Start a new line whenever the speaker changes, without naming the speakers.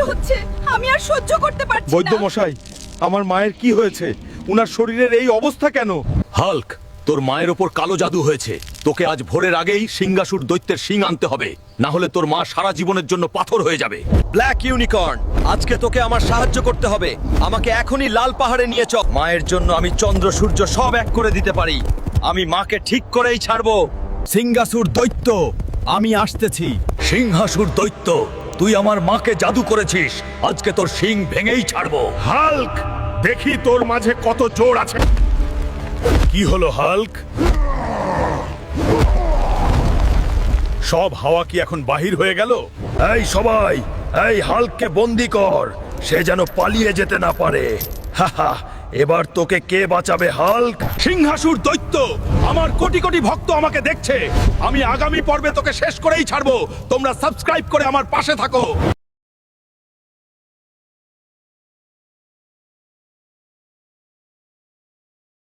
হচ্ছে, আমি আর সহ্য করতে পারছি
বৈদ্য
না।
মশাই, আমার মায়ের কি হয়েছে? উনার শরীরের এই অবস্থা কেন?
হাল্ক, তোর মায়ের ওপর কালো জাদু হয়েছে। তোকে আজ ভোরের আগেই সিংহাসুর দৈত্যের শিং আনতে হবে, না হলে তোর মা সারা জীবনের জন্য পাথর হয়ে যাবে।
ব্ল্যাক ইউনিকর্ন, আজকে তোকে আমার সাহায্য করতে হবে। আমাকে এখনই লাল পাহাড়ে নিয়ে চল। মায়ের জন্য আমি চন্দ্র সূর্য সব এক করে দিতে পারি। আমি মাকে ঠিক করেই ছাড়বো। সিংহাসুর দৈত্য, আমি আসতেছি।
সিংহাসুর দৈত্য, তুই আমার মাকে জাদু করেছিস, আজকে তোর শিং ভেঙেই ছাড়বো।
হাল্ক, দেখি তোর মাঝে কত জোর আছে। কি হলো হাল্ক? সব হাওয়া কি এখন বাহির হয়ে গেল?
এই সবাই, এই হাল্ককে বন্দি কর, সে যেন পালিয়ে যেতে না পারে। হাহা, এবার তোকে কে বাঁচাবে হাল্ক?
সিংহাসুর দৈত্য, আমার কোটি কোটি ভক্ত আমাকে দেখছে। আমি আগামী পর্বে তোকে শেষ করেই ছাড়বো। তোমরা সাবস্ক্রাইব করে আমার পাশে থাকো।